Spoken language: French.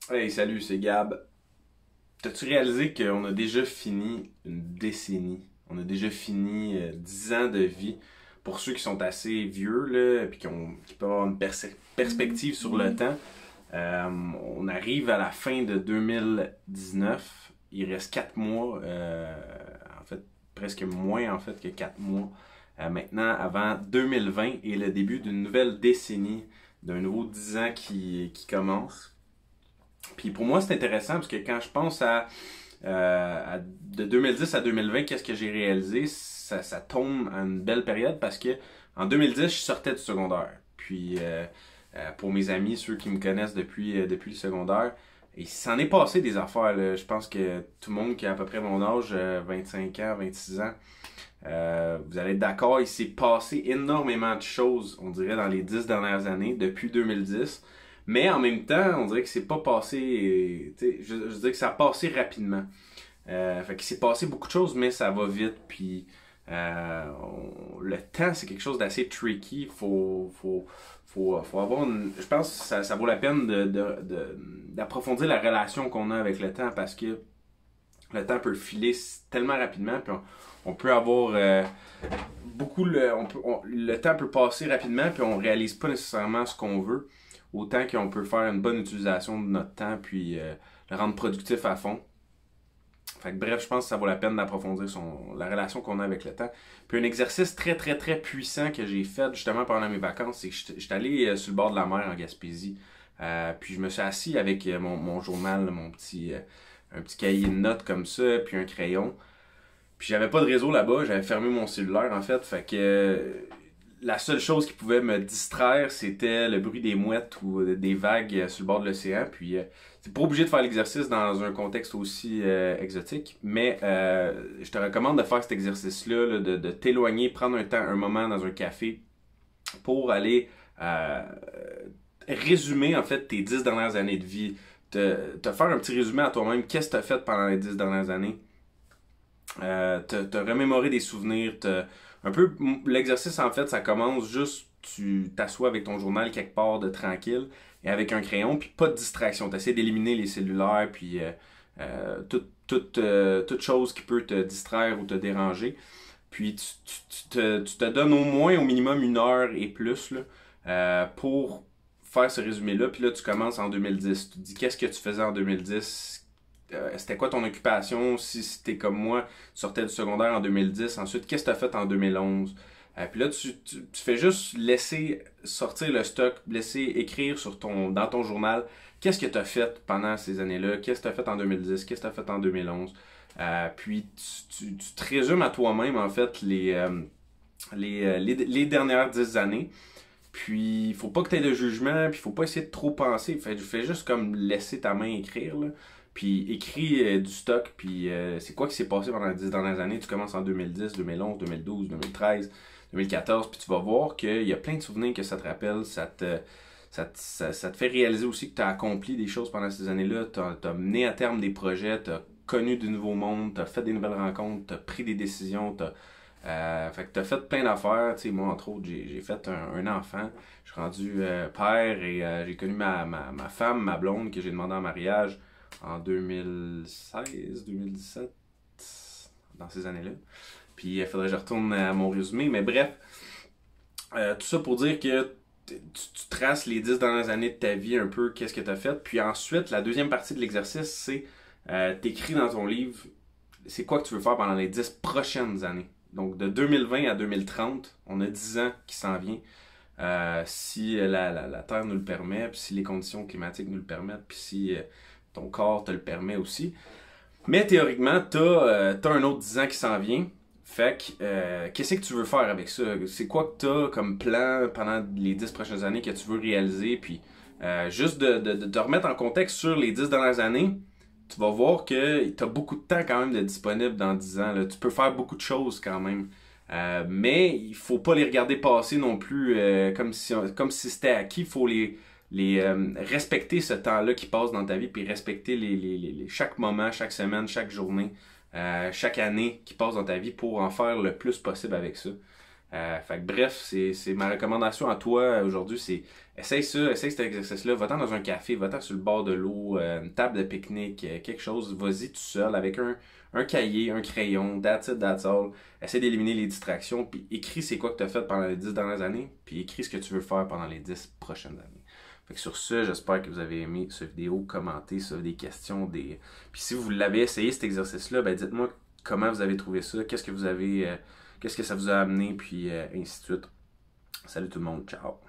Hey, salut, c'est Gab. T'as-tu réalisé qu'on a déjà fini une décennie? On a déjà fini 10 ans de vie. Pour ceux qui sont assez vieux, là, puis qui peuvent avoir une perspective sur le temps, on arrive à la fin de 2019. Il reste 4 mois, en fait, presque moins en fait que 4 mois. Maintenant, avant 2020 et le début d'une nouvelle décennie, d'un nouveau 10 ans qui commence. Puis pour moi, c'est intéressant parce que quand je pense de 2010 à 2020, qu'est-ce que j'ai réalisé, ça tombe à une belle période parce que en 2010, je sortais du secondaire. Puis pour mes amis, ceux qui me connaissent depuis le secondaire, il s'en est passé des affaires, là. Je pense que tout le monde qui a à peu près mon âge, 25 ans, 26 ans, vous allez être d'accord, il s'est passé énormément de choses, on dirait, dans les 10 dernières années, depuis 2010. Mais en même temps, on dirait que c'est pas passé. Je dirais que ça a passé rapidement. Fait qu'il s'est passé beaucoup de choses, mais ça va vite. Puis le temps, c'est quelque chose d'assez tricky. Faut avoir une. Je pense que ça vaut la peine d'approfondir la relation qu'on a avec le temps parce que le temps peut filer tellement rapidement. Puis on peut avoir beaucoup. Le temps peut passer rapidement, puis on réalise pas nécessairement ce qu'on veut. Autant qu'on peut faire une bonne utilisation de notre temps puis le rendre productif à fond. Fait que bref, je pense que ça vaut la peine d'approfondir la relation qu'on a avec le temps. Puis un exercice très très très puissant que j'ai fait justement pendant mes vacances, c'est que j'étais allé sur le bord de la mer en Gaspésie. Puis je me suis assis avec mon journal, un petit cahier de notes comme ça, puis un crayon. Puis j'avais pas de réseau là-bas, j'avais fermé mon cellulaire en fait. Fait que la seule chose qui pouvait me distraire, c'était le bruit des mouettes ou des vagues sur le bord de l'océan. Puis, c'est pas obligé de faire l'exercice dans un contexte aussi exotique, mais je te recommande de faire cet exercice-là, là, de t'éloigner, prendre un moment dans un café pour aller résumer en fait tes 10 dernières années de vie. Te faire un petit résumé à toi-même, qu'est-ce que tu as fait pendant les 10 dernières années. Te remémorer des souvenirs, un peu l'exercice en fait ça commence juste tu t'assois avec ton journal quelque part de tranquille et avec un crayon puis pas de distraction, tu essaies d'éliminer les cellulaires puis toute chose qui peut te distraire ou te déranger puis tu te donnes au moins au minimum 1 heure et plus là, pour faire ce résumé là puis là tu commences en 2010, tu te dis qu'est-ce que tu faisais en 2010. C'était quoi ton occupation si c'était comme moi, tu sortais du secondaire en 2010, ensuite qu'est-ce que tu as fait en 2011? Puis là, tu fais juste laisser sortir le stock, laisser écrire dans ton journal qu'est-ce que tu as fait pendant ces années-là, qu'est-ce que tu as fait en 2010, qu'est-ce que tu as fait en 2011. Puis tu te résumes à toi-même en fait les dernières 10 années. Puis, il faut pas que tu aies de jugement, puis il faut pas essayer de trop penser. Fais juste comme laisser ta main écrire, là. Puis, écris du stock, puis c'est quoi qui s'est passé pendant les 10 dernières années. Tu commences en 2010, 2011, 2012, 2013, 2014, puis tu vas voir qu'il y a plein de souvenirs que ça te rappelle. Ça te fait réaliser aussi que tu as accompli des choses pendant ces années-là. Tu as mené à terme des projets, tu as connu de nouveaux mondes, tu as fait des nouvelles rencontres, tu as pris des décisions, fait que t'as fait plein d'affaires, tu sais, moi entre autres, j'ai fait un enfant, je suis rendu père et j'ai connu ma femme, ma blonde, que j'ai demandé en mariage en 2016, 2017, dans ces années-là. Puis il faudrait que je retourne à mon résumé, mais bref, tout ça pour dire que tu traces les 10 dernières années de ta vie un peu, qu'est-ce que t'as fait, puis ensuite, la deuxième partie de l'exercice, c'est t'écris dans ton livre, c'est quoi que tu veux faire pendant les 10 prochaines années. Donc de 2020 à 2030, on a 10 ans qui s'en vient. Si la Terre nous le permet, puis si les conditions climatiques nous le permettent, puis si ton corps te le permet aussi. Mais théoriquement, t'as un autre 10 ans qui s'en vient. Fait que, qu'est-ce que tu veux faire avec ça? C'est quoi que t'as comme plan pendant les 10 prochaines années que tu veux réaliser? Puis juste de te remettre en contexte sur les 10 dernières années, tu vas voir que tu as beaucoup de temps quand même de disponible dans 10 ans. Là. Tu peux faire beaucoup de choses quand même. Mais il faut pas les regarder passer non plus comme si c'était acquis. Il faut respecter ce temps-là qui passe dans ta vie, puis respecter chaque moment, chaque semaine, chaque journée, chaque année qui passe dans ta vie pour en faire le plus possible avec ça. Fait que bref, c'est ma recommandation à toi aujourd'hui, c'est essaye ça, essaye cet exercice-là, va-t'en dans un café, va-t'en sur le bord de l'eau, une table de pique-nique, quelque chose, vas-y tout seul avec un cahier, un crayon, that's it, that's all. Essaye d'éliminer les distractions, puis écris c'est quoi que tu as fait pendant les 10 dernières années, puis écris ce que tu veux faire pendant les 10 prochaines années. Fait que sur ce, j'espère que vous avez aimé cette vidéo, commentez si vous avez des questions, des... Puis si vous l'avez essayé cet exercice-là, ben dites-moi comment vous avez trouvé ça, qu'est-ce que vous avez... qu'est-ce que ça vous a amené, puis ainsi de suite. Salut tout le monde, ciao!